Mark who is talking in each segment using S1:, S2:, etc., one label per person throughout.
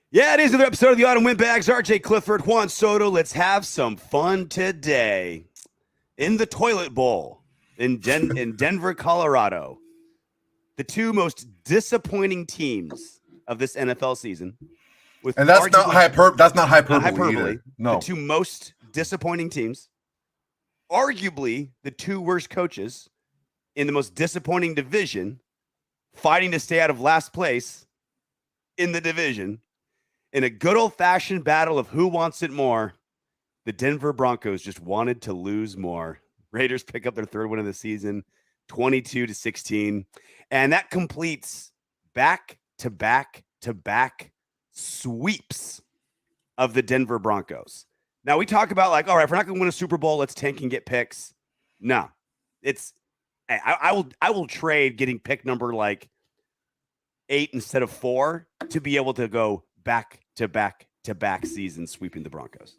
S1: Yeah, it is another episode of the Autumn Windbags. RJ Clifford, Juan Soto. Let's have some fun today. In the toilet bowl in Denver, Colorado, the two most disappointing teams of this NFL season, with
S2: And that's not That's not hyperbole either. No,
S1: the two most disappointing teams, arguably the two worst coaches in the most disappointing division, fighting to stay out of last place in the division. In a good old-fashioned battle of who wants it more, the Denver Broncos just wanted to lose more. Raiders pick up their third win of the season, 22-16. And that completes back-to-back-to-back sweeps of the Denver Broncos. Now, we talk about all right, if we're not going to win a Super Bowl, let's tank and get picks. No. I will trade getting pick number 8 instead of 4 to be able to go back-to-back-to-back seasons sweeping the Broncos.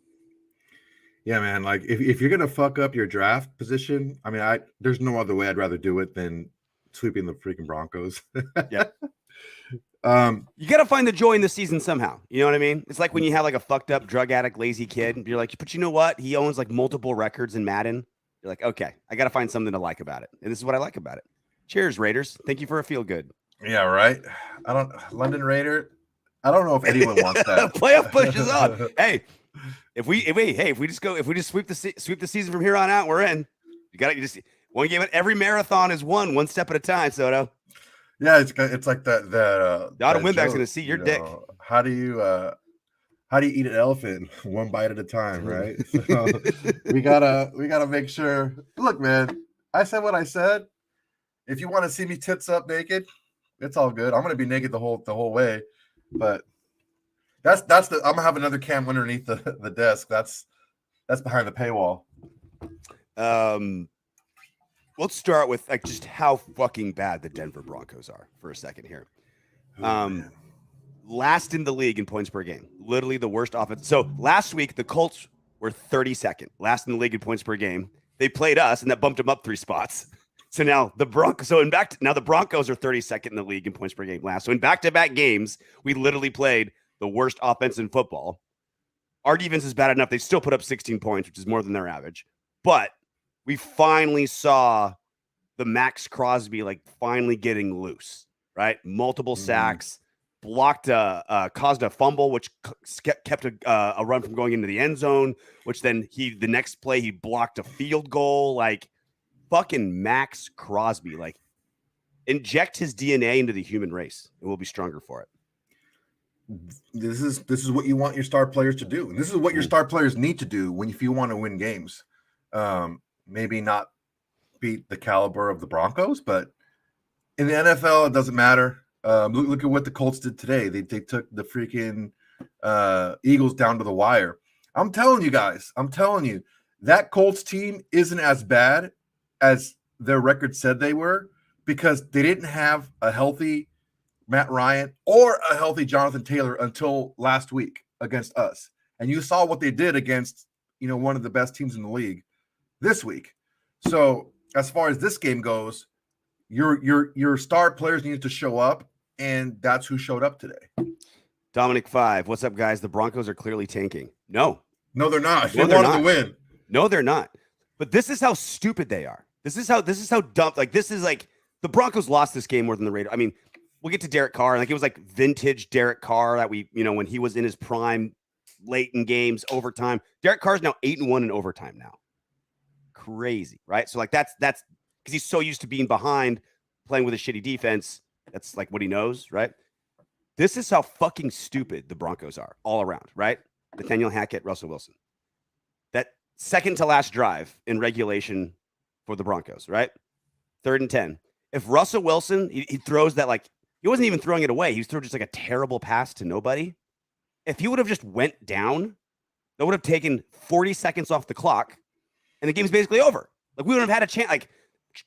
S2: Yeah, man. If you're gonna fuck up your draft position, there's no other way I'd rather do it than sweeping the freaking Broncos.
S1: Yeah. You got to find the joy in the season somehow. You know what I mean? It's like when you have a fucked up drug addict, lazy kid, and you're like, but you know what? He owns multiple records in Madden. You're like, okay, I got to find something to like about it, and this is what I like about it. Cheers, Raiders. Thank you for a feel good.
S2: Yeah, right. London Raider. I don't know if anyone wants that.
S1: Playoff push is on. Hey, if we just sweep the season from here on out, we're in. You just one game at every marathon is one step at a time, Soto.
S2: Yeah, it's like that.
S1: The Autumn Windbag's going to see your dick.
S2: How do you eat an elephant? One bite at a time, right? So we gotta make sure. Look, man, I said what I said. If you want to see me tits up naked, it's all good. I'm gonna be naked the whole way. But I'm gonna have another cam underneath the desk. That's behind the paywall.
S1: Let's start with just how fucking bad the Denver Broncos are for a second here. Last in the league in points per game, literally the worst offense. So last week the Colts were 32nd, last in the league in points per game. They played us, and that bumped them up 3 spots. So now the Broncos. Now the Broncos are 32nd in the league in points per game last. So in back-to-back games, we literally played the worst offense in football. Our defense is bad enough; they still put up 16 points, which is more than their average. But we finally saw the Max Crosby finally getting loose. Right, multiple sacks, caused a fumble, which kept a run from going into the end zone. Which then the next play he blocked a field goal. Fucking Max Crosby, inject his DNA into the human race, and we'll be stronger for it.
S2: This is what you want your star players to do. And this is what your star players need to do if you want to win games. Maybe not beat the caliber of the Broncos, but in the NFL, it doesn't matter. Look at what the Colts did today. They took the freaking Eagles down to the wire. I'm telling you guys, that Colts team isn't as bad as their record said they were, because they didn't have a healthy Matt Ryan or a healthy Jonathan Taylor until last week against us. And you saw what they did against, one of the best teams in the league this week. So as far as this game goes, your star players need to show up, and that's who showed up today.
S1: Dominic 5, what's up, guys? The Broncos are clearly tanking. No,
S2: they're not. They wanted to win.
S1: No, they're not. But this is how stupid they are. This is how dumb. The Broncos lost this game more than the Raiders. We'll get to Derek Carr. It was vintage Derek Carr that when he was in his prime, late in games, overtime. Derek Carr's now 8-1 in overtime now. Crazy, right? So that's because he's so used to being behind, playing with a shitty defense. That's what he knows, right? This is how fucking stupid the Broncos are all around, right? Nathaniel Hackett, Russell Wilson. That second to last drive in regulation for the Broncos, right? 3rd and 10. If Russell Wilson, he throws that he wasn't even throwing it away. He was throwing just a terrible pass to nobody. If he would have just went down, that would have taken 40 seconds off the clock, and the game's basically over. We wouldn't have had a chance.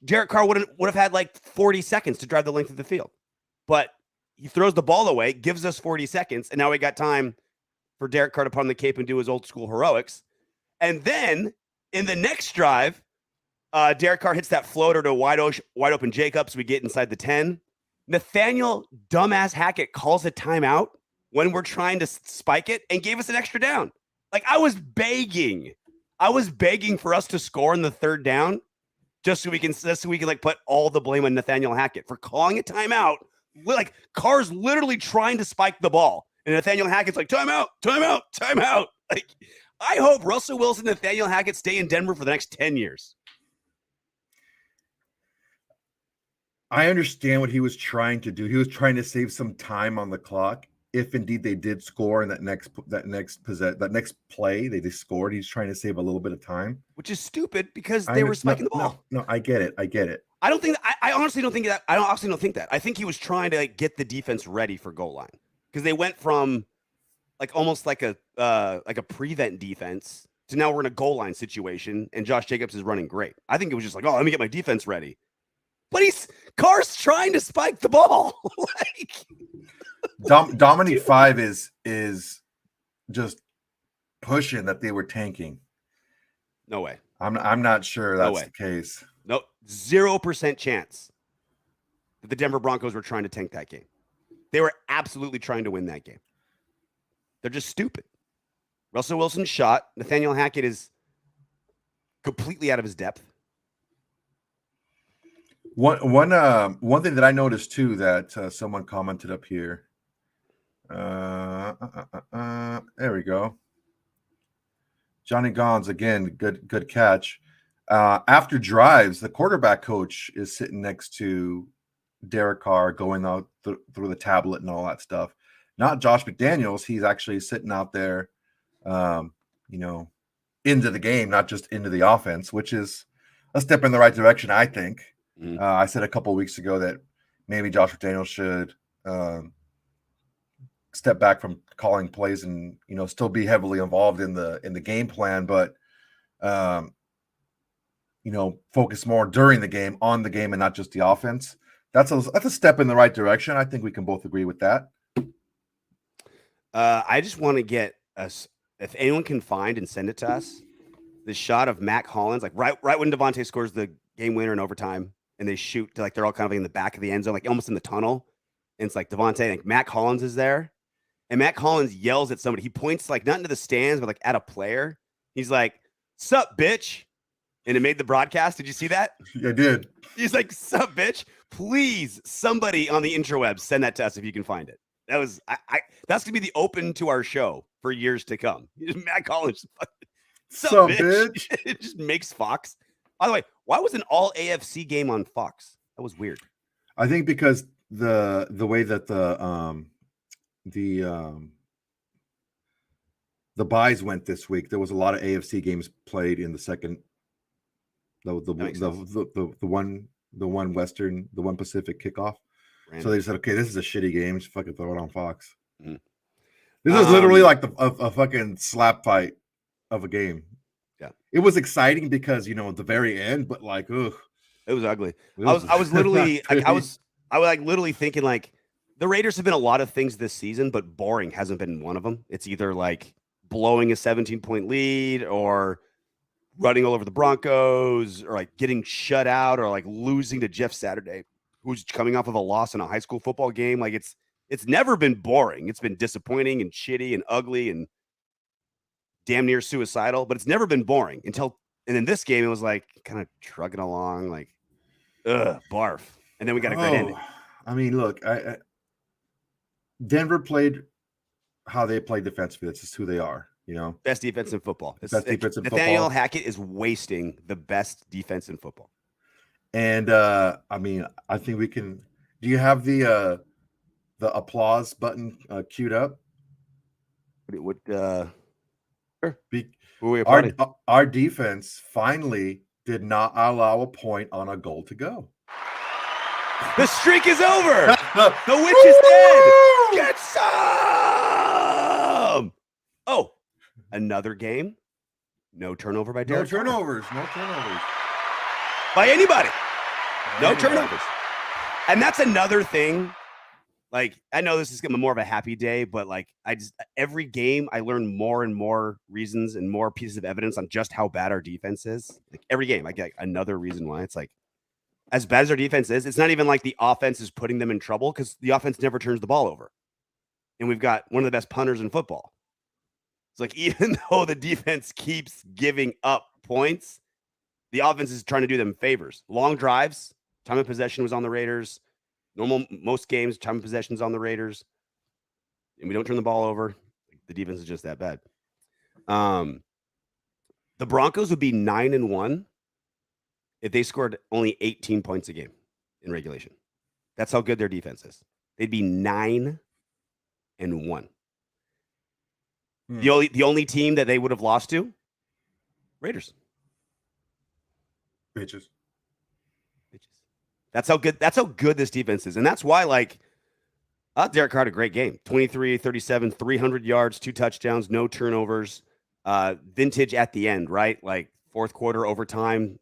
S1: Derek Carr would have had 40 seconds to drive the length of the field. But he throws the ball away, gives us 40 seconds, and now we got time for Derek Carr to put on the cape and do his old school heroics. And then in the next drive, Derek Carr hits that floater to wide open Jacobs. We get inside the 10. Nathaniel dumbass Hackett calls a timeout when we're trying to spike it and gave us an extra down. Like I was begging for us to score in the third down just so we can like put all the blame on Nathaniel Hackett for calling a timeout. Like Carr's literally trying to spike the ball. And Nathaniel Hackett's like, timeout. Like, I hope Russell Wilson and Nathaniel Hackett stay in Denver for the next 10 years.
S2: I understand what he was trying to do. He was trying to save some time on the clock. If indeed they did score in that next play, they scored. He's trying to save a little bit of time,
S1: which is stupid because they were spiking the ball.
S2: No, I get it.
S1: I don't think that, I honestly don't think that. I honestly don't think that. I think he was trying to like, get the defense ready for goal line because they went from like almost like a prevent defense to now we're in a goal line situation and Josh Jacobs is running great. I think it was just like, oh, let me get my defense ready. But Carr's trying to spike the ball. Like
S2: Dominic 5 is just pushing that they were tanking.
S1: No way.
S2: I'm not sure that's the case.
S1: No, 0% chance that the Denver Broncos were trying to tank that game. They were absolutely trying to win that game. They're just stupid. Russell Wilson shot. Nathaniel Hackett is completely out of his depth.
S2: One thing that I noticed too that someone commented up here. There we go. Johnny Gons again. Good catch. After drives, the quarterback coach is sitting next to Derek Carr, going out through the tablet and all that stuff. Not Josh McDaniels. He's actually sitting out there, into the game, not just into the offense, which is a step in the right direction, I think. I said a couple of weeks ago that maybe Josh McDaniels should step back from calling plays and still be heavily involved in the game plan, but focus more during the game on the game and not just the offense. That's a step in the right direction. I think we can both agree with that.
S1: I just want to get us, if anyone can find and send it to us, the shot of Mac Hollins, like right when Davante scores the game winner in overtime. And they shoot to like they're all kind of in the back of the end zone, like almost in the tunnel. And it's like Davante, like Mac Hollins is there. And Mac Hollins yells at somebody. He points like not into the stands, but like at a player. He's like, "Sup, bitch." And it made the broadcast. Did you see that?
S2: Yeah, I did.
S1: He's like, "Sup, bitch." Please, somebody on the interwebs, send that to us if you can find it. That was that's gonna be the open to our show for years to come. Mac Hollins, "Sup, bitch." It just makes Fox. By the way, why was an all AFC game on Fox? That was weird.
S2: I think because the way that the buys went this week, there was a lot of AFC games played in the second. The one Western, the one Pacific kickoff. Random. So they said, okay, this is a shitty game. Just fucking throw it on Fox. Mm-hmm. This is literally like a fucking slap fight of a game.
S1: Yeah,
S2: it was exciting because at the very end, but like, ugh,
S1: it was ugly. I was literally like, I was like literally thinking like the Raiders have been a lot of things this season, but boring hasn't been one of them. It's either like blowing a 17-point lead or running all over the Broncos or like getting shut out or like losing to Jeff Saturday, who's coming off of a loss in a high school football game. Like it's never been boring. It's been disappointing and shitty and ugly and damn near suicidal, but it's never been boring and in this game, it was like kind of trugging along, like, barf. And then we got a great ending.
S2: I mean, look, Denver played how they play defensively. That's just who they are,
S1: Best defense in football.
S2: Nathaniel
S1: Hackett is wasting the best defense in football.
S2: And I mean, I think we can. Do you have the applause button queued up? Our defense finally did not allow a point on a goal to go.
S1: The streak is over. The witch is dead. Get some. Oh, another game. No turnover by Derek.
S2: No turnovers.
S1: By anybody. No turnovers. And that's another thing. Like, I know this is more of a happy day, but like every game I learn more and more reasons and more pieces of evidence on just how bad our defense is. Like every game, I get another reason why. It's like as bad as our defense is, it's not even like the offense is putting them in trouble because the offense never turns the ball over. and we've got one of the best punters in football. It's like, even though the defense keeps giving up points, the offense is trying to do them favors. Long drives, time of possession was on the Raiders. Most games, time of possession is on the Raiders. And we don't turn the ball over. The defense is just that bad. The Broncos would be 9-1 if they scored only 18 points a game in regulation. That's how good their defense is. They'd be 9-1. The only team that they would have lost to, Raiders.
S2: Bitches.
S1: That's how good this defense is. And that's why, like, Derek Carr had a great game. 23-37, 300 yards, 2 touchdowns, no turnovers. Vintage at the end, right? Like, fourth quarter overtime.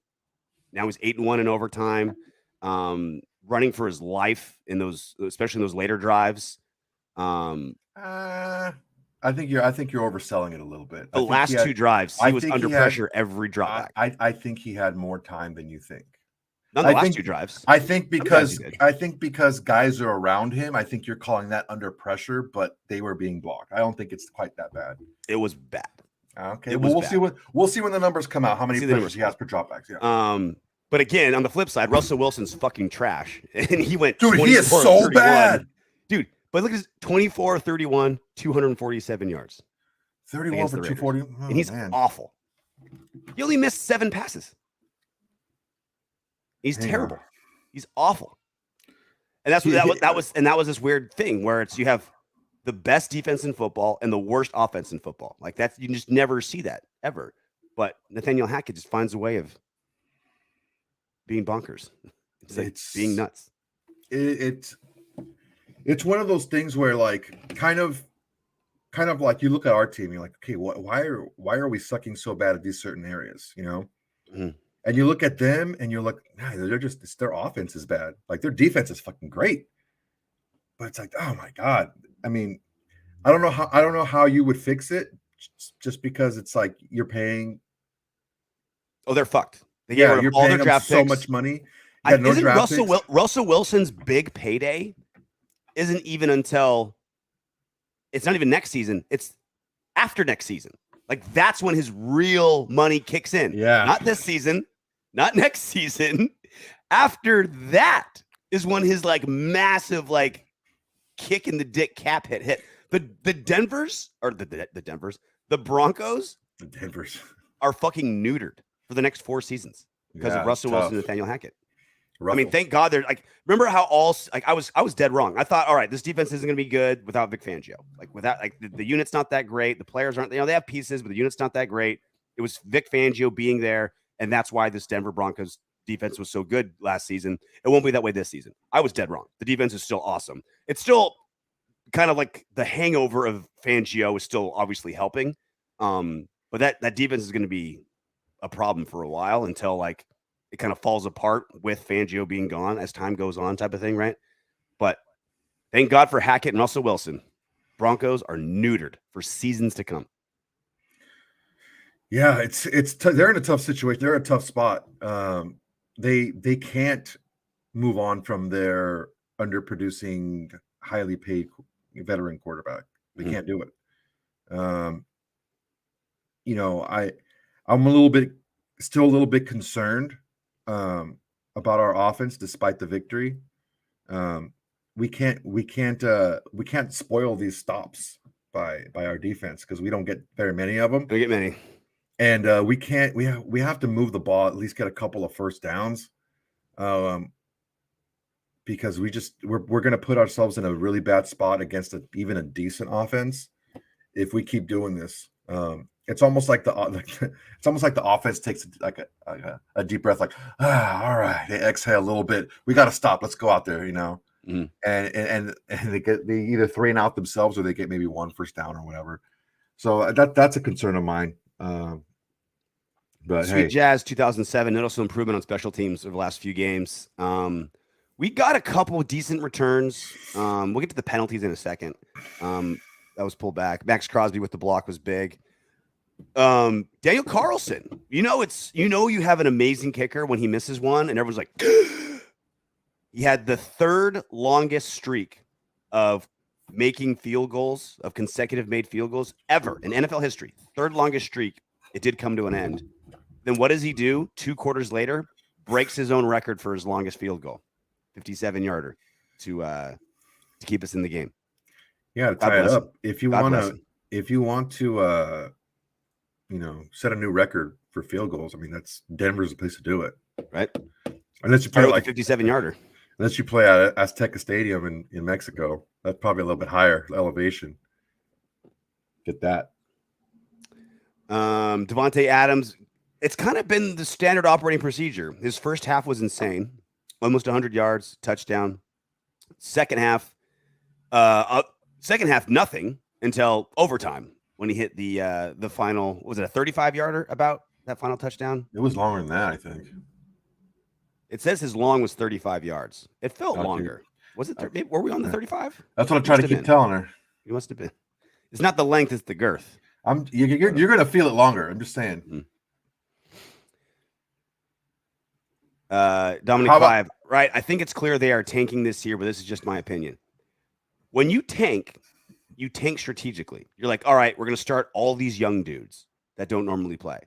S1: Now he's 8-1 in overtime. Running for his life in those, especially in those later drives.
S2: I think you're overselling it a little bit.
S1: The last 2 drives, he was under pressure every drop back.
S2: I think he had more time than you think.
S1: Not the last 2 drives.
S2: I think because guys are around him, I think you're calling that under pressure, but they were being blocked. I don't think it's quite that bad.
S1: It was bad.
S2: Okay. We'll see when the numbers come out, how many pressures he has per dropbacks. Yeah.
S1: But again, on the flip side, Russell Wilson's fucking trash. And he went,
S2: dude, he is so bad.
S1: Dude, but look at his 24-31, 247 yards.
S2: 31 for 240.
S1: And he's awful. He only missed 7 passes. He's terrible. He's awful. And that's what that was this weird thing where it's you have the best defense in football and the worst offense in football. Like that's you just never see that ever. But Nathaniel Hackett just finds a way of being bonkers. It's being nuts.
S2: It's one of those things where like kind of like you look at our team, you're like, okay, why are we sucking so bad at these certain areas, you know?
S1: Mm-hmm.
S2: And you look at them and you're like, nah, their offense is bad. Like their defense is fucking great. But it's like, oh my God. I mean, I don't know how you would fix it just because it's like you're paying.
S1: Oh, they're fucked.
S2: You're all paying their draft so much money.
S1: Isn't Russell Wilson's big payday isn't even until it's not even next season. It's after next season. Like that's when his real money kicks in.
S2: Yeah.
S1: Not this season, not next season. After that is when his like massive like kick in the dick cap hit. The Broncos are fucking neutered for the next 4 seasons because of Russell Wilson and Nathaniel Hackett. I mean, thank God they're like, remember how I was dead wrong. I thought, all right, this defense isn't going to be good without Vic Fangio. Like without like the unit's not that great. The players aren't, they have pieces, but the unit's not that great. It was Vic Fangio being there. And that's why this Denver Broncos defense was so good last season. It won't be that way this season. I was dead wrong. The defense is still awesome. It's still kind of like the hangover of Fangio is still obviously helping. But that defense is going to be a problem for a while until like it kind of falls apart with Fangio being gone as time goes on type of thing, right? But thank God for Hackett and Russell Wilson. Broncos are neutered for seasons to come.
S2: Yeah, they're in a tough situation. They're in a tough spot. They can't move on from their underproducing, highly paid veteran quarterback. They can't do it. You know, I'm still a little bit concerned about our offense despite the victory. We can't spoil these stops by our defense because we don't get very many of them.
S1: We get many.
S2: And we have to move the ball, at least get a couple of first downs. Because we're going to put ourselves in a really bad spot against even a decent offense if we keep doing this. It's almost like the offense takes like a deep breath, like all right, they exhale a little bit. We got to stop. Let's go out there, you know. Mm-hmm. And they either 3 and out themselves or they get maybe 1 first down or whatever. So that's a concern of mine. But
S1: Sweet Jazz 2007 noticeable improvement on special teams over the last few games. We got a couple of decent returns. We'll get to the penalties in a second. That was pulled back. Max Crosby with the block was big. Daniel Carlson, you have an amazing kicker when he misses one, and everyone's like, he had the 3rd longest streak of making field goals, of consecutive made field goals ever in NFL history. Third longest streak. It did come to an end. Then what does he do? 2 quarters later, breaks his own record for his longest field goal, 57-yarder, to keep us in the game.
S2: Yeah, to tie it up. If you want to set a new record for field goals, I mean, that's Denver's the place to do it,
S1: right?
S2: Unless you play like
S1: 57-yarder.
S2: Unless you play at Azteca Stadium in Mexico, that's probably a little bit higher elevation. Get that.
S1: Davante Adams, it's kind of been the standard operating procedure. His first half was insane. Almost 100 yards, touchdown. Second half, nothing until overtime when he hit the final, was it a 35-yarder about that final touchdown?
S2: It was longer than that, I think.
S1: It says his long was 35 yards. It felt longer. Was it? Were we on the 35?
S2: That's what I'm trying to keep telling her.
S1: You must have been. It's not the length; it's the girth.
S2: You're going to feel it longer. I'm just saying.
S1: Dominic Clive, right? I think it's clear they are tanking this year, but this is just my opinion. When you tank strategically. You're like, all right, we're going to start all these young dudes that don't normally play.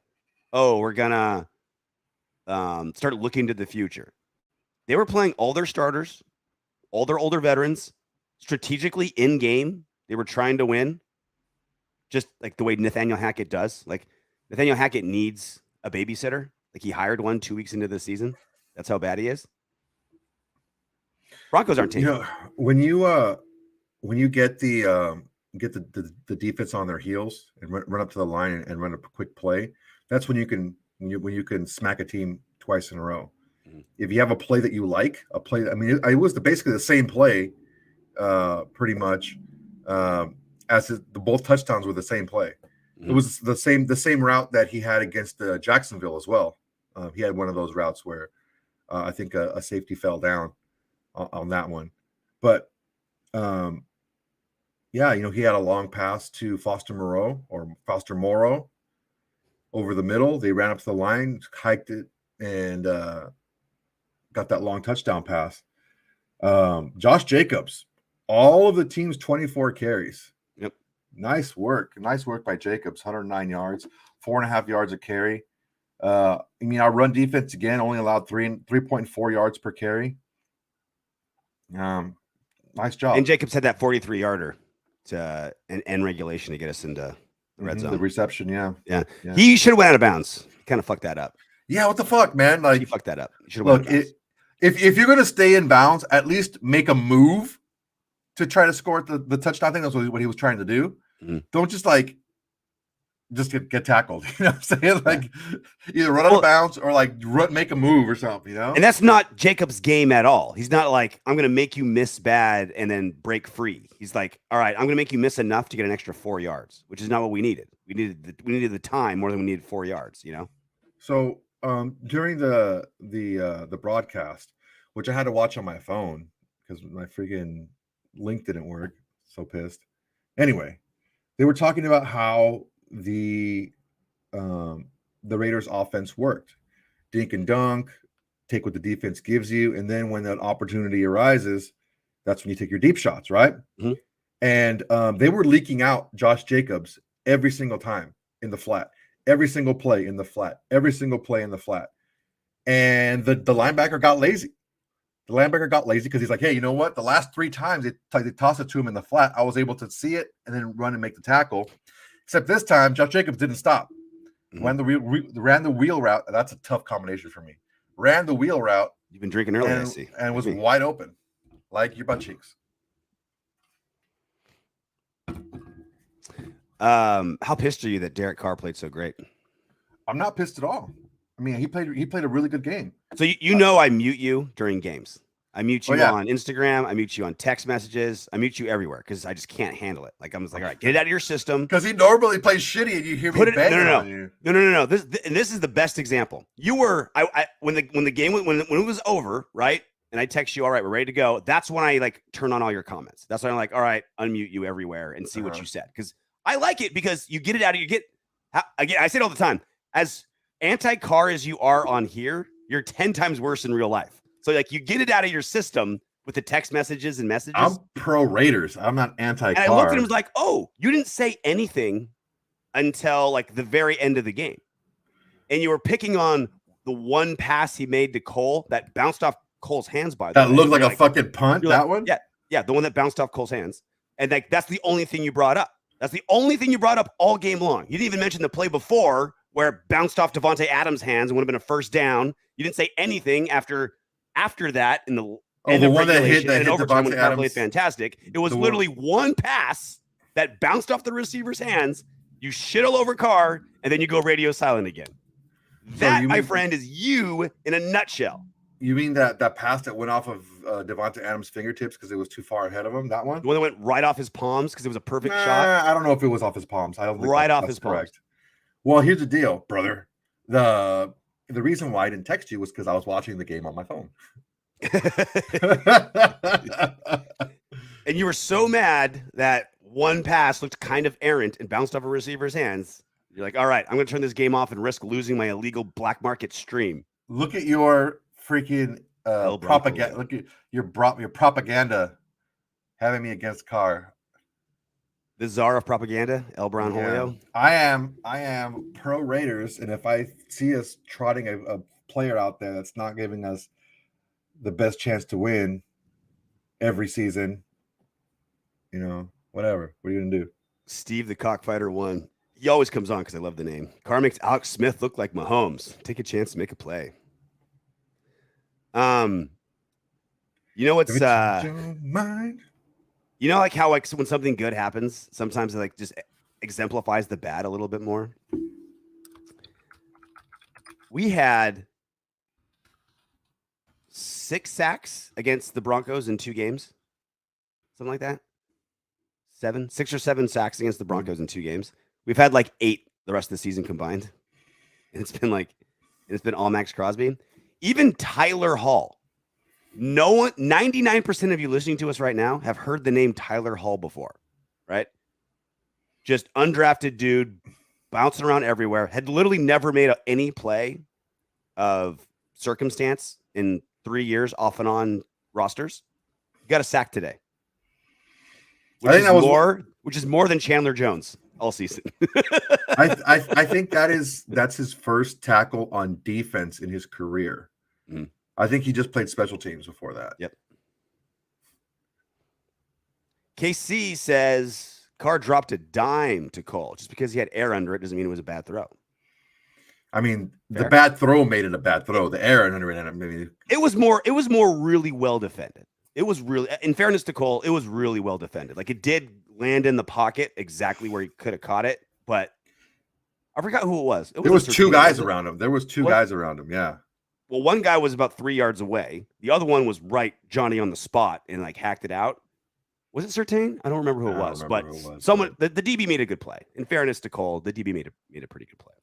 S1: Oh, we're gonna start looking to the future. They were playing all their starters, all their older veterans, strategically in game. They were trying to win, just like the way Nathaniel Hackett does. Like Nathaniel Hackett needs a babysitter. Like he hired one 2 weeks into the season. That's how bad he is. Broncos aren't taking.
S2: When you get the defense on their heels and run up to the line and run a quick play, that's when you can smack a team twice in a row. Mm-hmm. If you have a play that you like, it was basically the same play, pretty much, as the both touchdowns were the same play. Mm-hmm. It was the same route that he had against Jacksonville as well. He had one of those routes where I think a safety fell down on that one, but he had a long pass to Foster Moreau over the middle. They ran up to the line, hiked it, and got that long touchdown pass. Josh Jacobs, all of the team's 24 carries.
S1: Yep.
S2: Nice work by Jacobs. 109 yards, 4.5 yards a carry. Our run defense again only allowed 3.4 yards per carry. Nice job.
S1: And Jacobs had that 43-yarder to an end regulation to get us into the red zone.
S2: The reception, yeah.
S1: He should have went out of bounds. Kind of fucked that up.
S2: Yeah, what the fuck, man? Like
S1: he fucked that up.
S2: Look, if you're gonna stay in bounds, at least make a move to try to score the touchdown. I think that's what he was trying to do. Mm-hmm. Don't just get tackled. You know what I'm saying? Like either run out of bounds or make a move or something,
S1: And that's not Jacob's game at all. He's not like, I'm going to make you miss bad and then break free. He's like, all right, I'm going to make you miss enough to get an extra 4 yards, which is not what we needed. We needed the time more than we needed 4 yards,
S2: So during the broadcast, which I had to watch on my phone because my freaking link didn't work. So pissed. Anyway, they were talking about how the Raiders offense worked. Dink and dunk, take what the defense gives you, and then when that opportunity arises, that's when you take your deep shots, right?
S1: Mm-hmm.
S2: And they were leaking out Josh Jacobs every single time in the flat, every single play in the flat, every single play in the flat. And the linebacker got lazy. The linebacker got lazy because he's like, hey, you know what? The last 3 times they tossed it to him in the flat, I was able to see it and then run and make the tackle. Except this time, Josh Jacobs didn't stop. Mm-hmm. Ran the wheel route. That's a tough combination for me. Ran the wheel route.
S1: You've been drinking early, I see.
S2: And was wide open, like your butt cheeks.
S1: How pissed are you that Derek Carr played so great?
S2: I'm not pissed at all. I mean, he played a really good game.
S1: So I mute you during games. I mute you on Instagram. I mute you on text messages. I mute you everywhere because I just can't handle it. Like I'm just like, all right, get it out of your system.
S2: Because he normally plays shitty, and you hear me banging on you.
S1: No. This is the best example. You were when the game when it was over, right? And I text you, all right, we're ready to go. That's when I turn on all your comments. That's when I'm like, all right, unmute you everywhere and see what you said because I like it because you get it out of I say it all the time. As anti-Carr as you are on here, you're 10 times worse in real life. So you get it out of your system with the text messages and messages.
S2: I'm pro Raiders. I'm not anti-Carr.
S1: And I looked at him and was like, oh, you didn't say anything until like the very end of the game. And you were picking on the one pass he made to Cole that bounced off Cole's hands, by the way.
S2: That looked like a fucking punt, that one?
S1: Yeah, the one that bounced off Cole's hands. And like that's the only thing you brought up. That's the only thing you brought up all game long. You didn't even mention the play before where it bounced off Davante Adams' hands and would have been a first down. You didn't say anything after that in the end of regulation and overtime when Carr played fantastic. It was literally one pass that bounced off the receiver's hands. You shit all over Carr, and then you go radio silent again. That, my friend, is you in a nutshell.
S2: You mean that pass that went off of Davante Adams' fingertips because it was too far ahead of him? That one?
S1: The one that went right off his palms because it was a perfect shot?
S2: I don't know if it was off his palms. I don't think
S1: right off his palms.
S2: Well, here's the deal, brother. The reason why I didn't text you was because I was watching the game on my phone.
S1: And you were so mad that one pass looked kind of errant and bounced off a receiver's hands. You're like, all right, I'm going to turn this game off and risk losing my illegal black market stream.
S2: Look at your freaking propaganda. Look at your propaganda having me against Carr.
S1: The czar of propaganda, El Bron Julio.
S2: I am pro Raiders, and if I see us trotting a player out there that's not giving us the best chance to win every season, whatever. What are you gonna do?
S1: Steve the Cockfighter 1. He always comes on because I love the name. Carr makes Alex Smith look like Mahomes. Take a chance to make a play. You know what's you know, like how like when something good happens, sometimes it like just exemplifies the bad a little bit more. We had 6 sacks against the Broncos in 2 games, something like that. 6 or 7 sacks against the Broncos in 2 games. We've had like 8 the rest of the season combined. And it's been all Max Crosby. Even Tyler Hall. No one, 99% of you listening to us right now have heard the name Tyler Hall before, right? Just undrafted dude, bouncing around everywhere, had literally never made any play of circumstance in 3 years off and on rosters. Got a sack today. Which is more than Chandler Jones all season.
S2: I think that's his first tackle on defense in his career. Mm. I think he just played special teams before that.
S1: Yep. KC says Carr dropped a dime to Cole. Just because he had air under it doesn't mean it was a bad throw.
S2: I mean, fair. The bad throw made it a bad throw. The air under it, maybe
S1: it was more really well defended. It was really, in fairness to Cole, it was really well defended. Like it did land in the pocket exactly where he could have caught it, but I forgot who it was.
S2: There was 2 guys around him. There was 2 guys around him. Yeah.
S1: Well, one guy was about 3 yards away. The other one was right Johnny on the spot and like hacked it out. Was it Surtain? I don't remember who it was, but someone, the DB made a good play. In fairness to Cole, the DB made a pretty good play.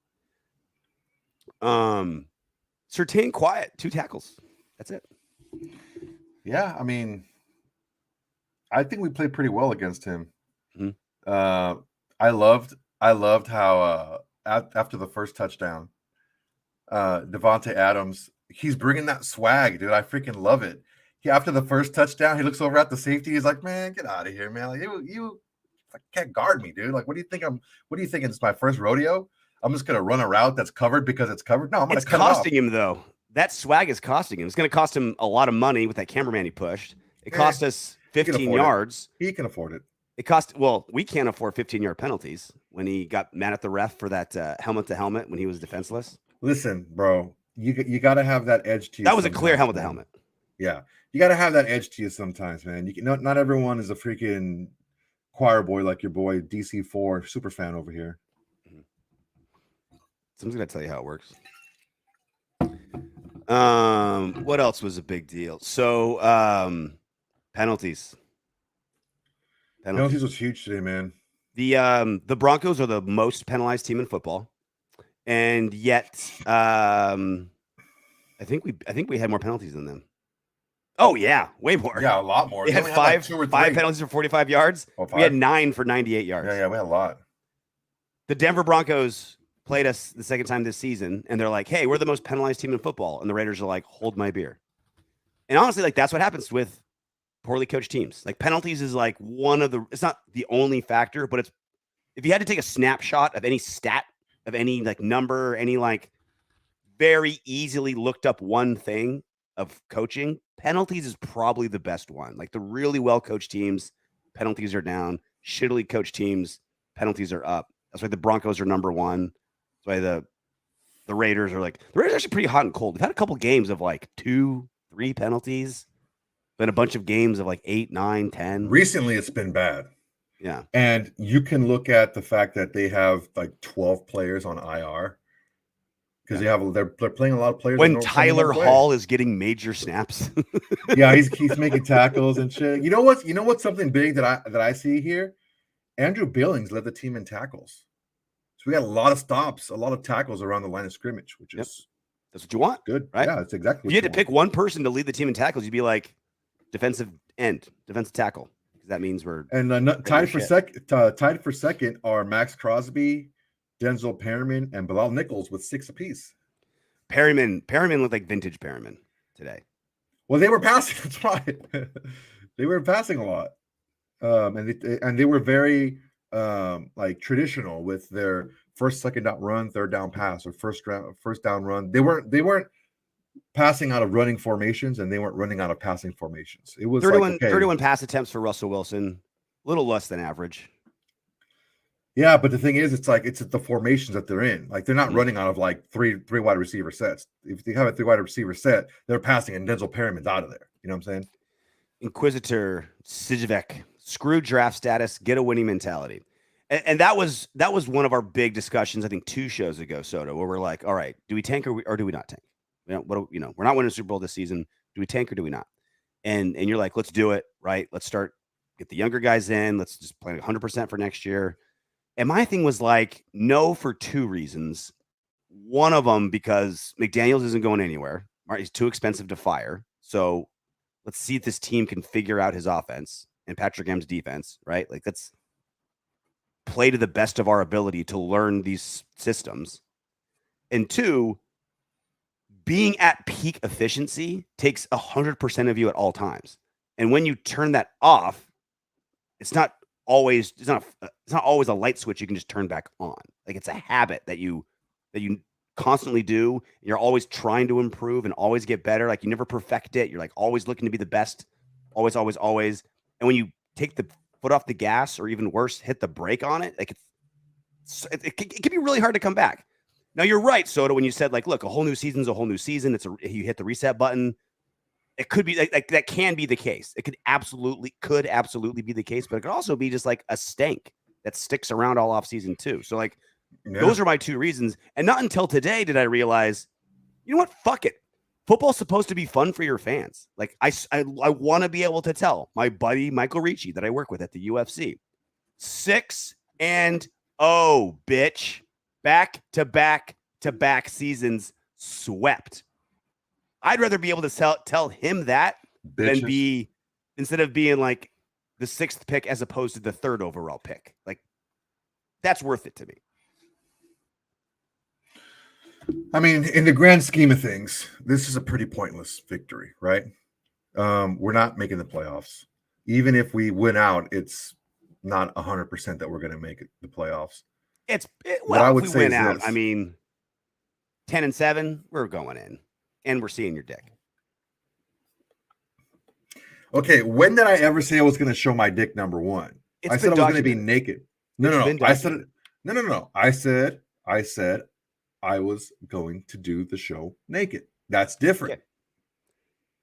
S1: Surtain quiet, 2 tackles. That's it.
S2: Yeah, I mean, I think we played pretty well against him. Mm-hmm. I loved how after the first touchdown, Davante Adams, he's bringing that swag, dude. I freaking love it. After the first touchdown, he looks over at the safety. He's like, "Man, get out of here, man! Like, you can't guard me, dude. Like, what do you think? What do you think? It's my first rodeo. I'm just gonna run a route that's covered because it's covered. No, I'm gonna cut it off." It's costing him though.
S1: That swag is costing him. It's going to cost him a lot of money with that cameraman he pushed. It cost us 15 yards.
S2: He can afford it.
S1: We can't afford 15-yard penalties when he got mad at the ref for that helmet to helmet when he was defenseless.
S2: Listen, bro, you got to have that edge to you.
S1: That was a clear helmet to helmet.
S2: Yeah. You got to have that edge to you sometimes, man. Not everyone is a freaking choir boy like your boy DC4 super fan over here.
S1: Someone's going to tell you how it works. What else was a big deal? So, penalties.
S2: Penalties was huge today, man.
S1: The Broncos are the most penalized team in football, and yet, I think we had more penalties than them. Oh yeah, way more.
S2: Yeah, a lot more.
S1: We had five penalties for 45 yards. We had 9 for 98 yards.
S2: Yeah, we had a lot.
S1: The Denver Broncos played us the second time this season, and they're like, "Hey, we're the most penalized team in football," and the Raiders are like, "Hold my beer." And honestly, like that's what happens with poorly coached teams. Like penalties is like one of the, it's not the only factor, but it's, if you had to take a snapshot of any stat, of any like number, any like very easily looked up one thing of coaching, penalties is probably the best one. Like the really well coached teams, penalties are down. Shittily coached teams, penalties are up. That's why the Broncos are number one. That's why the Raiders are like, the Raiders are actually pretty hot and cold. They've had a couple games of like 2-3 penalties, then a bunch of games of like 8, 9, 10.
S2: Recently, it's been bad.
S1: Yeah.
S2: And you can look at the fact that they have like 12 players on IR because they're playing a lot of players.
S1: When Tyler Hall is getting major snaps.
S2: Yeah, he's making tackles and shit. You know what's something big that I see here? Andrew Billings led the team in tackles. So we got a lot of stops, a lot of tackles around the line of scrimmage, which is
S1: that's what you want.
S2: Good.
S1: Right?
S2: Yeah, that's exactly what
S1: if you had to pick one person to lead the team in tackles, you'd be like defensive end, defensive tackle. Because that means we're
S2: tied for second are Max Crosby, Denzel Perryman, and Bilal Nichols with 6 apiece.
S1: Perryman looked like vintage Perryman today.
S2: Well, they were passing. That's right. They were passing a lot, and they were very like traditional with their second down run, third down pass, or first down run. They weren't passing out of running formations, and they weren't running out of passing formations. It was
S1: 31 pass attempts for Russell Wilson, a little less than average.
S2: Yeah, but the thing is, it's the formations that they're in. Like they're not running out of like three wide receiver sets. If they have a 3 wide receiver set, they're passing, and Denzel Perryman's out of there. You know what I'm saying?
S1: Inquisitor Sijvek, screw draft status, get a winning mentality. And that was one of our big discussions, I think 2 shows ago, Soto, where we're like, all right, do we tank or do we not tank? We're not winning a Super Bowl this season. Do we tank or do we not? And you're like, let's do it, right? Let's start, get the younger guys in. Let's just play 100% for next year. And my thing was like, no, for 2 reasons. One of them, because McDaniels isn't going anywhere. Right? He's too expensive to fire. So let's see if this team can figure out his offense and Patrick M's defense, right? Like let's play to the best of our ability to learn these systems. And 2, being at peak efficiency takes 100% of you at all times. And when you turn that off, it's not always a light switch you can just turn back on. Like it's a habit that you constantly do. You're always trying to improve and always get better. Like you never perfect it. You're like always looking to be the best. Always. And when you take the foot off the gas, or even worse, hit the brake on it, like it can be really hard to come back. Now you're right, Soto, when you said like, look, a whole new season's a whole new season. You hit the reset button. It could be like that can be the case. It could absolutely be the case, but it could also be just like a stank that sticks around all off season too. So like, those are my 2 reasons. And not until today did I realize, you know what? Fuck it. Football's supposed to be fun for your fans. Like I want to be able to tell my buddy Michael Ricci that I work with at the UFC, 6-0, bitch, back-to-back seasons swept. I'd rather be able to tell him that than instead of being like the 6th pick as opposed to the 3rd overall pick. Like that's worth it to me.
S2: I mean, in the grand scheme of things, this is a pretty pointless victory, right? We're not making the playoffs. Even if we win out, it's not 100% that we're going to make the playoffs.
S1: If we win out, I mean, 10-7, we're going in, and we're seeing your dick.
S2: Okay, when did I ever say I was going to show my dick? Number 1, I said I was going to be naked. No. I said no. I said I was going to do the show naked. That's different.
S1: Okay.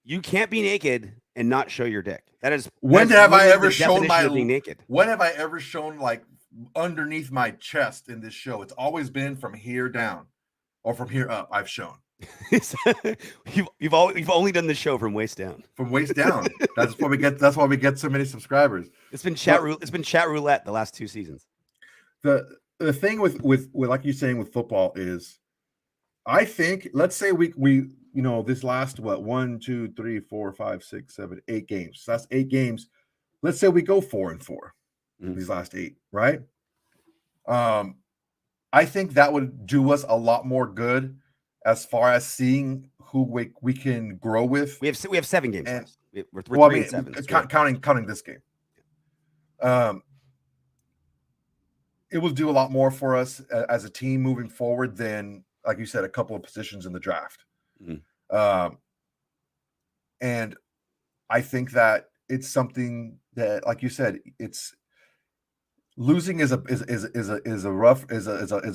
S1: You can't be naked and not show your dick.
S2: When have I ever shown
S1: being naked?
S2: When have I ever shown like underneath my chest in this show? It's always been from here down or from here up. I've shown.
S1: You've only done the show from waist down.
S2: From waist down. That's why we get so many subscribers.
S1: It's been chat roulette the last 2 seasons.
S2: The thing with like you're saying with football is, I think, let's say we this last 1, 2, 3, 4, 5, 6, 7, 8 games. So that's 8 games. Let's say we go 4-4 these last 8, right? I think that would do us a lot more good as far as seeing we can grow with.
S1: We have 7 games
S2: And,
S1: left. We're
S2: well,
S1: 3 and 7.
S2: Counting this game. It will do a lot more for us as a team moving forward than, like you said, a couple of positions in the draft.
S1: Mm-hmm.
S2: And I think that it's something that, like you said, it's losing is a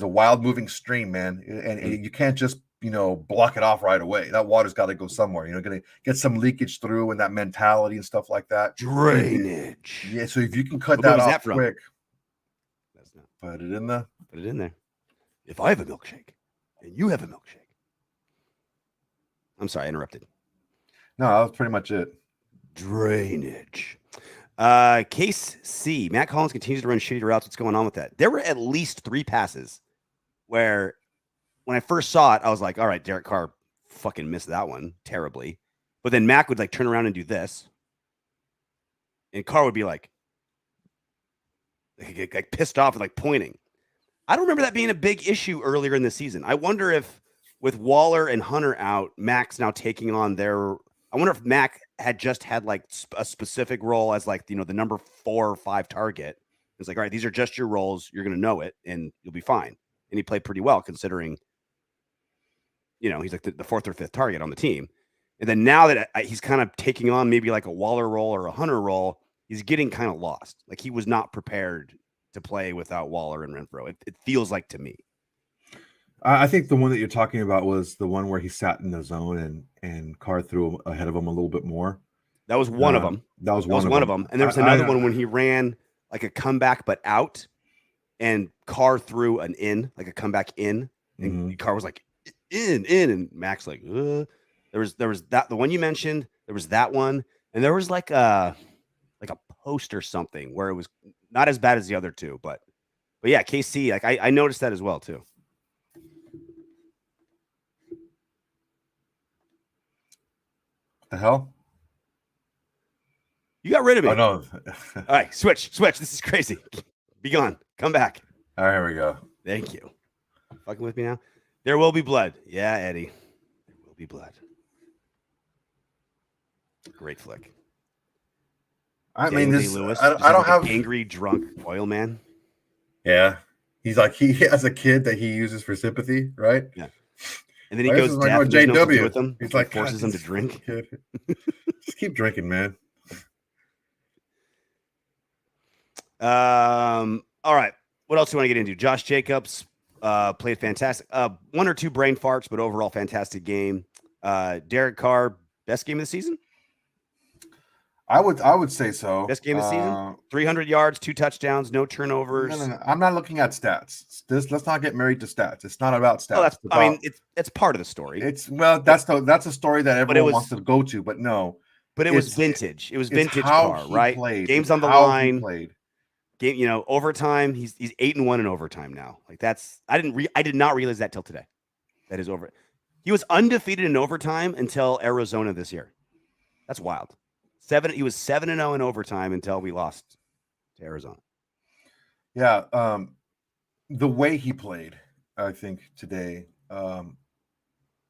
S2: wild moving stream, man, and you can't just block it off right away. That water's got to go somewhere. Going to get some leakage through, and that mentality and stuff like that.
S1: Drainage.
S2: Yeah, so if you can cut that off quick,
S1: that's not.
S2: Put it in there.
S1: If I have a milkshake and you have a milkshake. I'm sorry, I interrupted.
S2: No, that was pretty much it.
S1: Drainage. Case C. Matt Collins continues to run shitty routes. What's going on with that? There were at least 3 passes where, when I first saw it, I was like, all right, Derek Carr fucking missed that one terribly. But then Mac would like turn around and do this. And Carr would be like pissed off and like pointing. I don't remember that being a big issue earlier in the season. I wonder if with Waller and Hunter out, Mac's now taking on their. I wonder if Mac had just had like a specific role as like, the number 4 or 5 target. It's like, all right, these are just your roles. You're going to know it and you'll be fine. And he played pretty well considering, he's like the 4th or 5th target on the team. And then now that he's kind of taking on maybe like a Waller role or a Hunter role, he's getting kind of lost. Like he was not prepared to play without Waller and Renfrow. It feels like to me.
S3: I think the one that you're talking about was the one where he sat in the zone and Carr threw ahead of him a little bit more.
S1: That was one of them.
S3: That was one of them.
S1: And there was another one when he ran like a comeback but out, and Carr threw an in, like a comeback in, and Carr was like in, and Max like. There was that the one you mentioned. There was that one, and there was like a post or something where it was not as bad as the other 2, but yeah, KC. Like I noticed that as well too.
S2: The hell?
S1: You got rid of me.
S2: Oh, no.
S1: All right, switch. This is crazy. Be gone. Come back.
S2: All right, here we go.
S1: Thank you. Fucking with me now? There will be blood. Yeah, Eddie. There will be blood. Great flick.
S2: I mean, this.
S1: Lewis,
S2: I don't have
S1: angry, drunk oil man.
S2: Yeah, he's like he has a kid that he uses for sympathy, right?
S1: Yeah. And then he goes deaf and doesn't know what to do with them.
S2: He's like
S1: forces him to drink.
S2: Just keep drinking, man.
S1: All right. What else do you want to get into? Josh Jacobs played fantastic. 1 or 2 brain farts, but overall fantastic game. Derek Carr, best game of the season?
S2: I would say so.
S1: Best game of the season? 300 yards, 2 touchdowns, no turnovers.
S2: No. I'm not looking at stats. Let's not get married to stats. It's not about stats.
S1: It's part of the story.
S2: That's a story that everyone wants to go to, but no.
S1: But it was vintage. It was vintage Carr, right?
S2: Played.
S1: Games on the line. Game, overtime. He's 8-1 in overtime now. Like that's I did not realize that till today. That is over. He was undefeated in overtime until Arizona this year. That's wild. He was 7-0 in overtime until we lost to Arizona.
S2: Yeah, the way he played, I think today,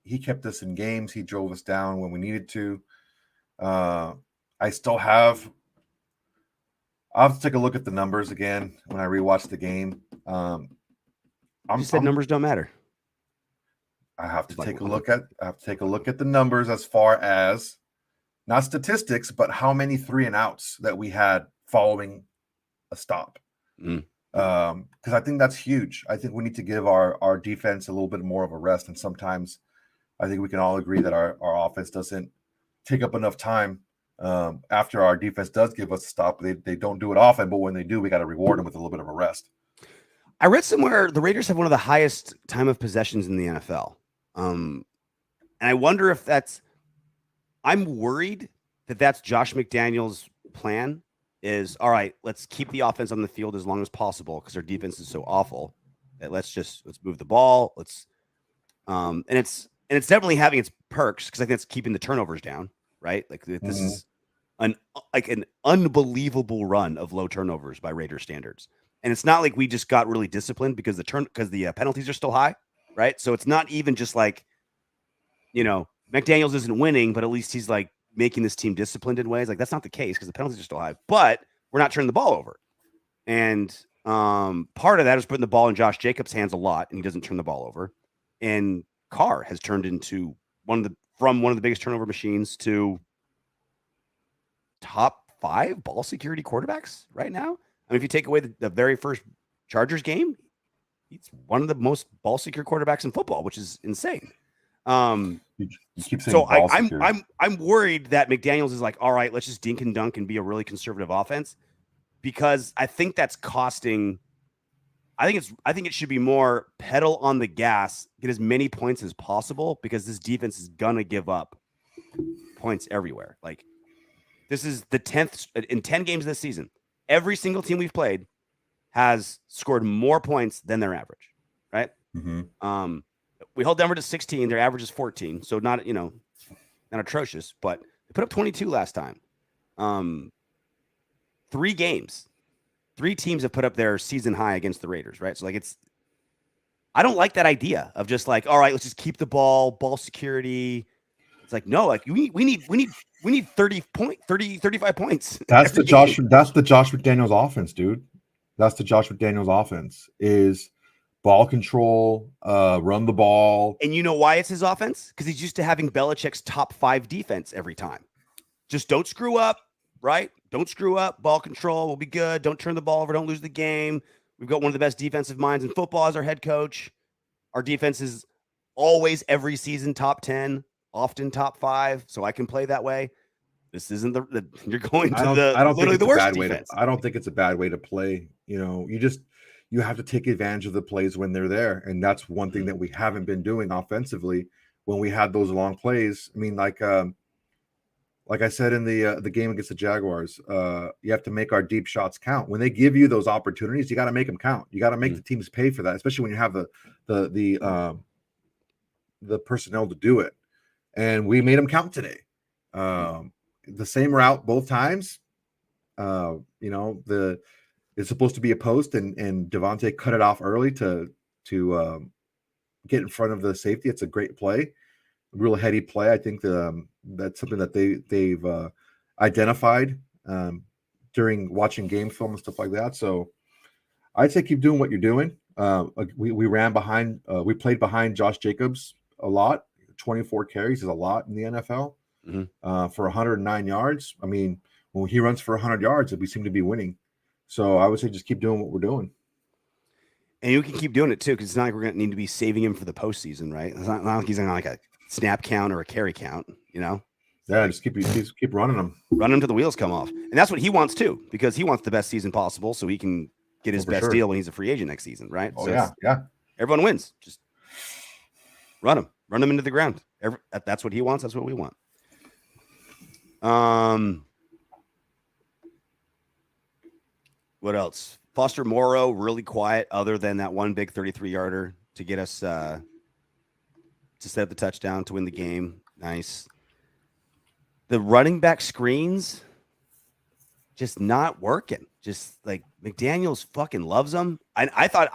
S2: he kept us in games. He drove us down when we needed to. I'll have to take a look at the numbers again when I rewatch the game.
S1: You said numbers don't matter.
S2: I have to take a look at the numbers as far as not statistics, but how many 3 and outs that we had following a stop. Because I think that's huge. I think we need to give our defense a little bit more of a rest. And sometimes I think we can all agree that our offense doesn't take up enough time after our defense does give us a stop. They don't do it often, but when they do, we got to reward them with a little bit of a rest.
S1: I read somewhere the Raiders have one of the highest time of possessions in the NFL. And I wonder if I'm worried that that's Josh McDaniels' plan is, all right, let's keep the offense on the field as long as possible because our defense is so awful that let's move the ball. And it's definitely having its perks because I think it's keeping the turnovers down, right? Like this is an unbelievable run of low turnovers by Raider standards. And it's not like we just got really disciplined because the penalties are still high, right? So it's not even just like, McDaniels isn't winning, but at least he's like making this team disciplined in ways. Like that's not the case because the penalties are still high, but we're not turning the ball over. And part of that is putting the ball in Josh Jacobs' hands a lot, and he doesn't turn the ball over. And Carr has turned into one of the biggest turnover machines to top 5 ball security quarterbacks right now. I mean, if you take away the very first Chargers game, he's one of the most ball secure quarterbacks in football, which is insane.
S2: You keep saying
S1: So
S2: ball
S1: I'm
S2: security.
S1: I'm worried that McDaniels is like, all right, let's just dink and dunk and be a really conservative offense, because I think that's costing. I think it should be more pedal on the gas, get as many points as possible, because this defense is gonna give up points everywhere. Like this is the 10th in 10 games this season. Every single team we've played has scored more points than their average, right?
S2: Mm-hmm.
S1: We held Denver to 16. Their average is 14. So not atrocious, but they put up 22 last time. 3 games. 3 teams have put up their season high against the Raiders, right? So like I don't like that idea of just like, all right, let's just keep the ball security. It's like, no, like we need 35 points.
S3: That's the Josh McDaniels offense, dude. That's the Josh McDaniels offense is ball control, run the ball.
S1: And you know why it's his offense? Because he's used to having Belichick's top 5 defense every time. Just don't screw up, right? Don't screw up. Ball control will be good. Don't turn the ball over. Don't lose the game. We've got one of the best defensive minds in football as our head coach. Our defense is always, every season, top 10, often top 5. So I can play that way. This isn't you're going to literally the worst defense.
S3: I don't think it's a bad way to play. You know, you have to take advantage of the plays when they're there. And that's one thing that we haven't been doing offensively when we had those long plays. I mean, like I said in the game against the Jaguars, you have to make our deep shots count. When they give you those opportunities, you got to make them count. You got to make the teams pay for that, especially when you have the personnel to do it. And we made them count today. The same route both times. It's supposed to be a post, and Davante cut it off early to get in front of the safety. It's a great play, real heady play. I think that's something that they've identified during watching game film and stuff like that. So I'd say keep doing what you're doing. We ran behind. We played behind Josh Jacobs a lot. 24 carries is a lot in the NFL. For 109 yards. I mean, when he runs for 100 yards, we seem to be winning. So I would say just keep doing what we're doing.
S1: And you can keep doing it too, because it's not like we're going to need to be saving him for the postseason, right? It's not like he's on like a snap count or a carry count, you know?
S3: Yeah, just keep running them.
S1: Run him till the wheels come off. And that's what he wants too, because he wants the best season possible so he can get his best deal when he's a free agent next season, right?
S2: Oh,
S1: so
S2: yeah.
S1: Everyone wins. Just run him into the ground. That's what he wants. That's what we want. What else? Foster Moreau, really quiet, other than that one big 33-yarder to get us to set up the touchdown to win the game. Nice. The running back screens just not working. Just like McDaniels fucking loves them. I thought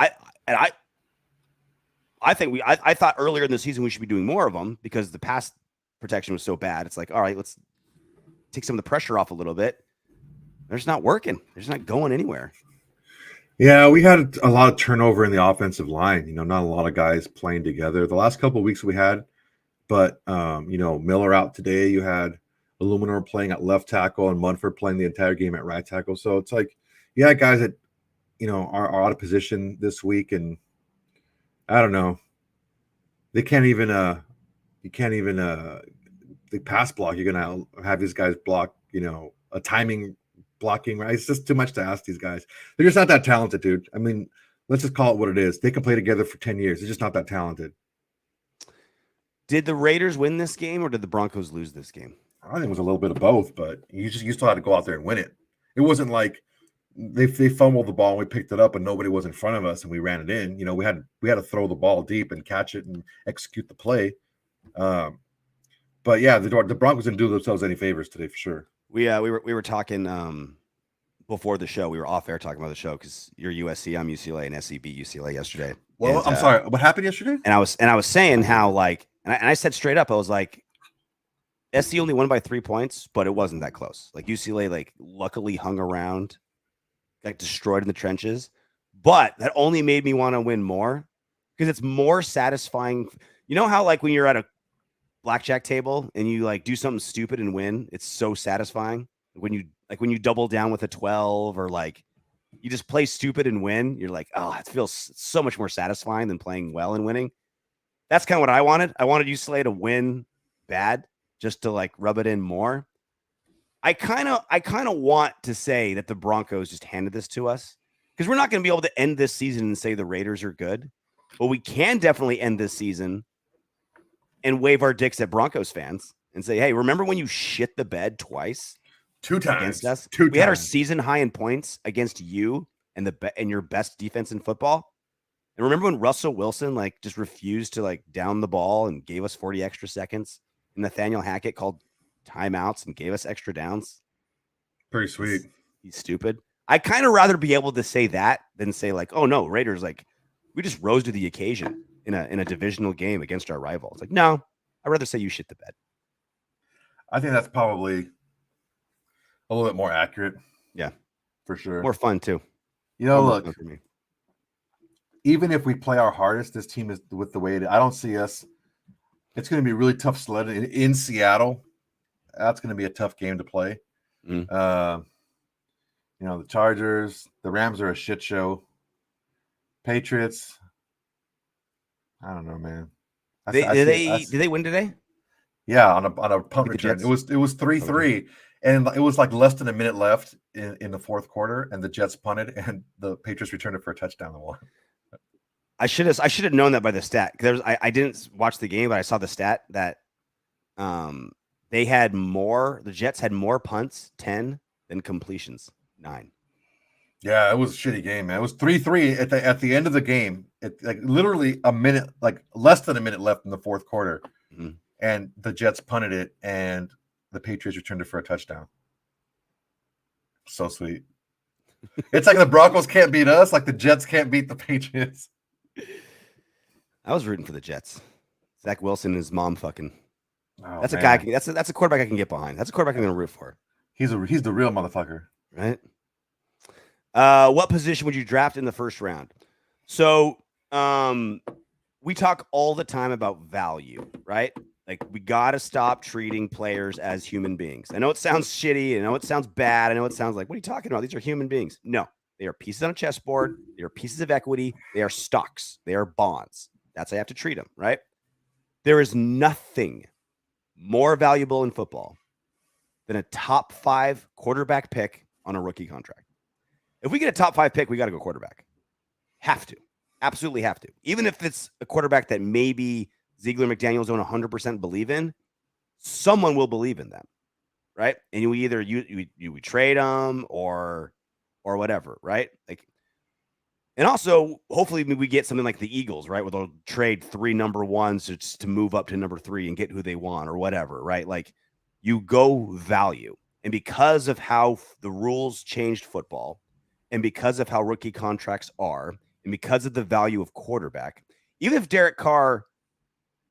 S1: earlier in the season we should be doing more of them because the pass protection was so bad. It's like, all right, let's take some of the pressure off a little bit. They're just not working. They're just not going anywhere.
S3: Yeah, we had a lot of turnover in the offensive line. Not a lot of guys playing together. The last couple of weeks we had, but Miller out today. You had Illuminor playing at left tackle and Munford playing the entire game at right tackle. So it's like, yeah, guys that are out of position this week, and I don't know. They can't even the pass block. You're gonna have these guys block, a timing blocking, right? It's just too much to ask these guys. They're just not that talented, dude. I mean, let's just call it what it is. They can play together for 10 years. They're just not that talented.
S1: Did the Raiders win this game or did the Broncos lose this game?
S2: I think it was a little bit of both, but you still had to go out there and win it. It wasn't like they fumbled the ball and we picked it up and nobody was in front of us and we ran it in. We had to throw the ball deep and catch it and execute the play. But yeah, the Broncos didn't do themselves any favors today for sure.
S1: We were talking before the show. We were off air talking about the show because you're USC, I'm UCLA, and SC beat UCLA yesterday.
S2: Well, I'm sorry. What happened yesterday?
S1: And I was saying how and I said straight up, I was like, SC only won by 3 points, but it wasn't that close. Like UCLA, like luckily hung around, got destroyed in the trenches, but that only made me want to win more because it's more satisfying. You know how like when you're at a blackjack table and you like do something stupid and win, it's so satisfying. When you double down with a 12 or like you just play stupid and win, you're like, oh, it feels so much more satisfying than playing well and winning. That's kind of what I wanted. I wanted UCLA to win bad just to like rub it in more. I kind of want to say that the Broncos just handed this to us because we're not going to be able to end this season and say the Raiders are good, but we can definitely end this season and wave our dicks at Broncos fans and say, hey, remember when you shit the bed twice?
S2: 2 times
S1: Against us?
S2: Two
S1: we had our
S2: times.
S1: season high in points against you and your best defense in football. And remember when Russell Wilson like just refused to like down the ball and gave us 40 extra seconds? And Nathaniel Hackett called timeouts and gave us extra downs.
S2: Pretty sweet.
S1: He's stupid. I kind of rather be able to say that than say like, oh no, Raiders, like we just rose to the occasion in a divisional game against our rival. It's like, no, I'd rather say you shit the bed.
S2: I think that's probably a little bit more accurate.
S1: Yeah,
S2: for sure.
S1: More fun too.
S2: You know,
S1: More
S2: look,
S1: fun for me.
S2: Even if we play our hardest, this team is with the way it is. I don't see us. It's going to be really tough sledding in Seattle. That's going to be a tough game to play.
S1: Mm.
S2: You know, the Chargers, the Rams are a shit show. Patriots, I don't know, man.
S1: Did they win today?
S2: Yeah, on a punt return. It was 3-3,
S1: Okay.
S2: and it was like less than a minute left in the fourth quarter, and the Jets punted, and the Patriots returned it for a touchdown and won.
S1: I should have known that by the stat. I didn't watch the game, but I saw the stat that the Jets had more punts, 10, than completions, 9.
S2: Yeah, it was a shitty game, man. It was 3-3 at the end of the game. Like literally a minute, like less than a minute left in the fourth quarter.
S1: Mm-hmm.
S2: And the Jets punted it, and the Patriots returned it for a touchdown. So sweet. It's like the Broncos can't beat us, like the Jets can't beat the Patriots.
S1: I was rooting for the Jets. Zach Wilson and his mom fucking.
S2: Oh,
S1: that's
S2: man.
S1: a guy. That's a quarterback I can get behind. That's a quarterback I'm going to root for.
S2: He's the real motherfucker,
S1: right? What position would you draft in the first round? So, we talk all the time about value, right? Like we got to stop treating players as human beings. I know it sounds shitty. I know it sounds bad. I know it sounds like, what are you talking about? These are human beings. No, they are pieces on a chessboard. They are pieces of equity. They are stocks. They are bonds. That's how you have to treat them, right? There is nothing more valuable in football than a top 5 quarterback pick on a rookie contract. If we get a top 5 pick, we got to go quarterback. Have to. Absolutely have to. Even if it's a quarterback that maybe Ziegler McDaniels don't 100% believe in, someone will believe in them, right? And we either we trade them or whatever, right? Like, and also hopefully we get something like the Eagles, right, where they'll trade 3 number 1s to move up to number 3 and get who they want or whatever, right? Like you go value, and because of how the rules changed football, and because of how rookie contracts are, and because of the value of quarterback, even if Derek Carr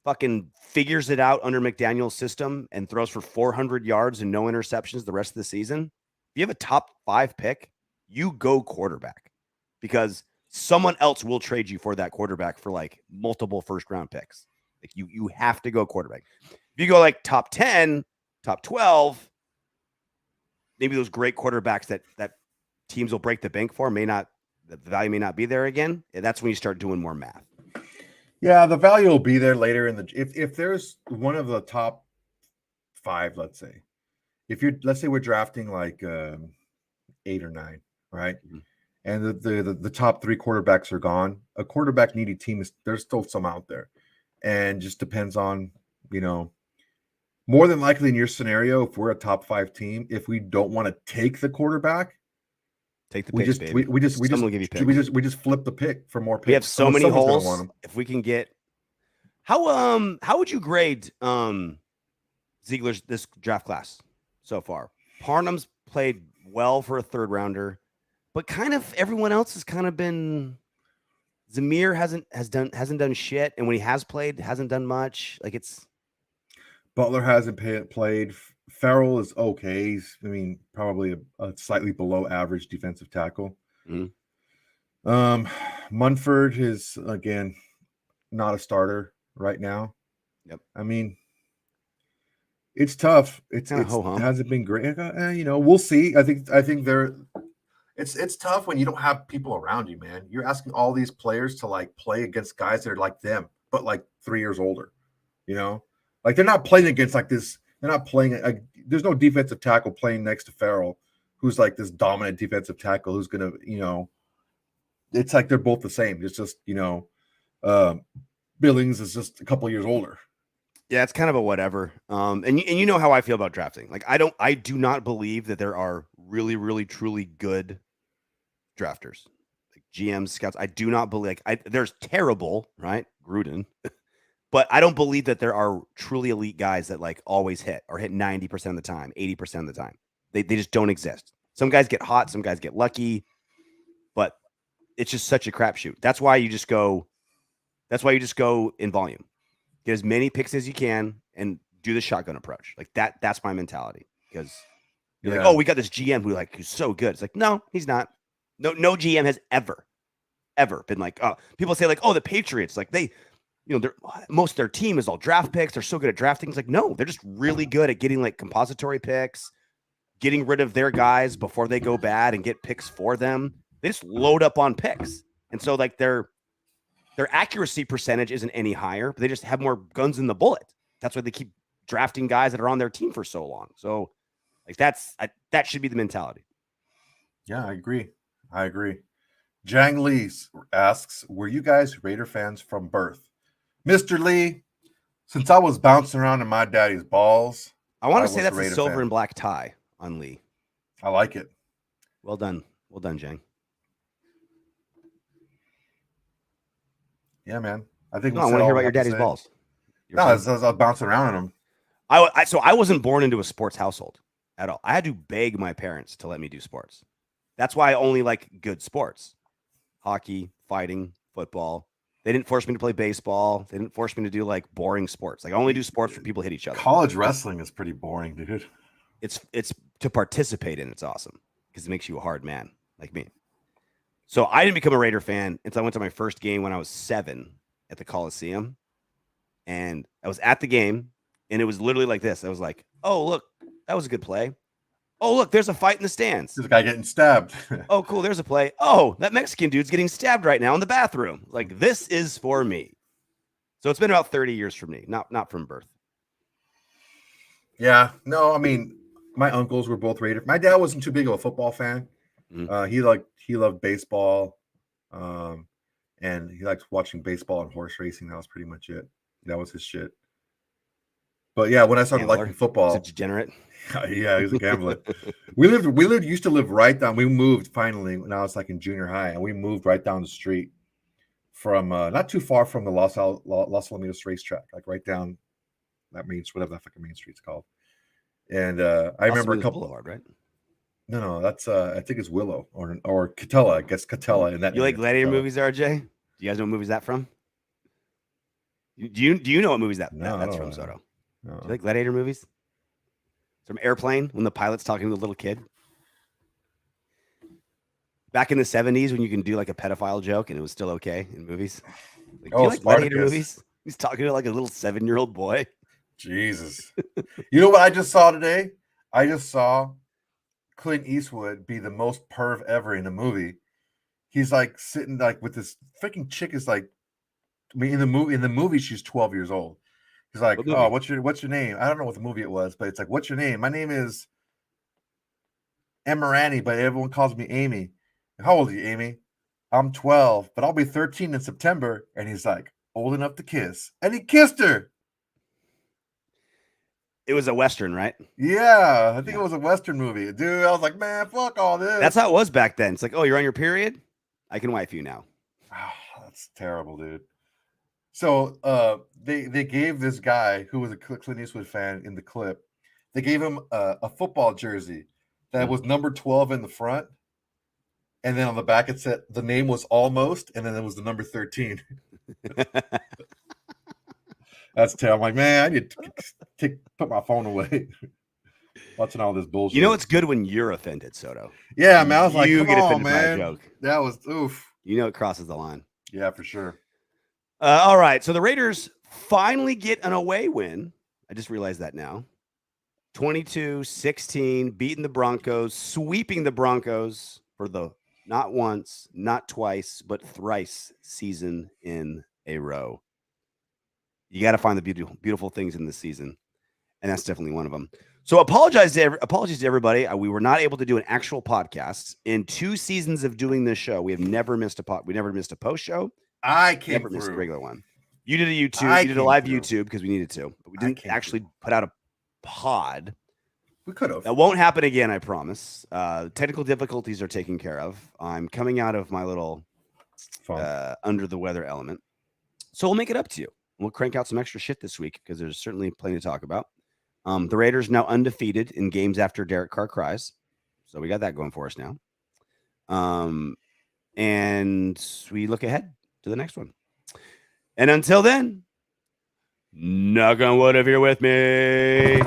S1: fucking figures it out under McDaniel's system and throws for 400 yards and no interceptions the rest of the season, if you have a top 5 pick, you go quarterback because someone else will trade you for that quarterback for like multiple first round picks. Like you have to go quarterback. If you go like top 10, top 12, maybe those great quarterbacks that teams will break the bank for the value may not be there again. That's when you start doing more math.
S2: Yeah, the value will be there later in the if there's one of the top 5, let's say. Let's say we're drafting like 8 or 9, right? Mm-hmm. And the top 3 quarterbacks are gone. A quarterback needy team there's still some out there. And just depends on, more than likely in your scenario, if we're a top 5 team, if we don't want to take the quarterback,
S1: take the picks, baby.
S2: We just flip the pick for more picks.
S1: We have so many holes. If we can get how would you grade Ziegler's this draft class so far? Parnham's played well for a 3rd rounder, but kind of everyone else has kind of been. Zamir hasn't done shit, and when he has played, hasn't done much. Like it's.
S3: Butler hasn't played. Farrell is okay. He's, probably a slightly below average defensive tackle. Munford is, again, not a starter right now.
S1: Yep.
S3: It's tough. It
S1: ho-hum.
S3: hasn't been great. We'll see. I think they're.
S2: It's tough when you don't have people around you, man. You're asking all these players to like play against guys that are like them, but like 3 years older. Like they're not playing against like this. They're not playing. There's no defensive tackle playing next to Farrell, who's like this dominant defensive tackle who's gonna, it's like they're both the same. It's just, Billings is just a couple years older.
S1: Yeah, it's kind of a whatever. And you know how I feel about drafting. Like I do not believe that there are really, really, truly good drafters, like GMs, scouts. I do not believe there's terrible, right? Gruden. But I don't believe that there are truly elite guys that like always hit or hit 90% of the time, 80% of the time. They just don't exist. Some guys get hot, some guys get lucky, but it's just such a crapshoot. That's why you just go in volume. Get as many picks as you can and do the shotgun approach. Like that's my mentality. Because you're like, oh, we got this GM who's so good. It's like, no, he's not. No GM has ever been like, oh, people say like, oh, the Patriots, like they, most of their team is all draft picks. They're so good at drafting. It's like, no, they're just really good at getting like compository picks, getting rid of their guys before they go bad and get picks for them. They just load up on picks. And so like their accuracy percentage isn't any higher, but they just have more guns in the bullet. That's why they keep drafting guys that are on their team for so long. So like that should be the mentality.
S2: Yeah, I agree. Jang Lee asks, were you guys Raider fans from birth? Mr. Lee, since I was bouncing around in my daddy's balls,
S1: I want to say that's a silver and black tie on Lee.
S2: I like it.
S1: Well done, Jang.
S2: Yeah, man. I think.
S1: No, I want to hear about your daddy's balls.
S2: I was bouncing around in them.
S1: So I wasn't born into a sports household at all. I had to beg my parents to let me do sports. That's why I only like good sports: hockey, fighting, football. They didn't force me to play baseball. They didn't force me to do like boring sports. Like I only do sports where people hit each other.
S2: College wrestling is pretty boring, dude.
S1: It's to participate in. It's awesome because it makes you a hard man like me. So I didn't become a Raider fan until I went to my first game when I was 7 at the Coliseum. And I was at the game, and it was literally like this. I was like, oh, look, that was a good play. Oh, look, there's a fight in the stands.
S2: There's a guy getting stabbed.
S1: Oh, cool, there's a play. Oh, that Mexican dude's getting stabbed right now in the bathroom. Like, this is for me. So it's been about 30 years for me, not from birth.
S2: Yeah, no, my uncles were both Raiders. My dad wasn't too big of a football fan. Mm-hmm. He loved baseball, and he liked watching baseball and horse racing. That was pretty much it. That was his shit. But yeah, when I started liking football,
S1: he's a degenerate.
S2: Yeah, he was a gambler. we used to live right down. We moved finally when I was like in junior high, and we moved right down the street from not too far from the Los Alamitos racetrack, like right down that whatever that fucking main street's called. And I remember a couple
S1: Boulevard, right?
S2: No, that's I think it's Willow or Catella. I guess Catella. In that
S1: you like Gladiator movies, RJ? Do you guys know what movies that from? Do you know what movies that's from, Soto? No. Do you like Gladiator movies? From Airplane, when the pilot's talking to the little kid. Back in the 70s, when you can do like a pedophile joke and it was still okay in movies. Like, do you like Gladiator movies? He's talking to like a little 7-year-old boy.
S2: Jesus. You know what I just saw today? I just saw Clint Eastwood be the most perv ever in a movie. He's like sitting like with this freaking chick is like, in the movie she's 12 years old. He's like, oh, what's your name? I don't know what the movie it was, but it's like, what's your name? My name is Emirani, but everyone calls me Amy. How old are you, Amy? I'm 12, but I'll be 13 in September. And he's like, old enough to kiss. And he kissed her.
S1: It was a Western, right?
S2: Yeah, I think it was a Western movie. Dude, I was like, man, fuck all this.
S1: That's how it was back then. It's like, oh, you're on your period? I can wife you now.
S2: Oh, that's terrible, dude. So they gave this guy who was a Clint Eastwood fan in the clip, they gave him a football jersey that was number 12 in the front. And then on the back, it said the name was Almost, and then it was the number 13. That's terrible. I'm like, man,
S3: put my phone away. Watching all this bullshit.
S1: You know, it's good when you're offended, Soto.
S3: Yeah, man. I was like,
S1: you
S3: come
S1: get
S3: on,
S1: offended by a
S3: man.
S1: joke.
S3: That was oof.
S1: You know, it crosses the line.
S3: Yeah, for sure.
S1: All right. So the Raiders finally get an away win. I just realized that now. 22-16, beating the Broncos, sweeping the Broncos for the not once, not twice, but thrice season in a row. You got to find the beautiful things in this season, and that's definitely one of them. So apologies to everybody. We were not able to do an actual podcast in 2 seasons of doing this show. We have never missed we never missed a post show.
S2: Never
S1: missed a regular one. You did a YouTube. You did a live YouTube because we needed to, but we didn't actually put out a pod.
S2: We could have.
S1: That won't happen again, I promise. Technical difficulties are taken care of. I'm coming out of my little under the weather element. So we'll make it up to you. We'll crank out some extra shit this week because there's certainly plenty to talk about. The Raiders now undefeated in games after Derek Carr cries. So we got that going for us now. And we look ahead to the next one. And until then, knock on wood if you're with me.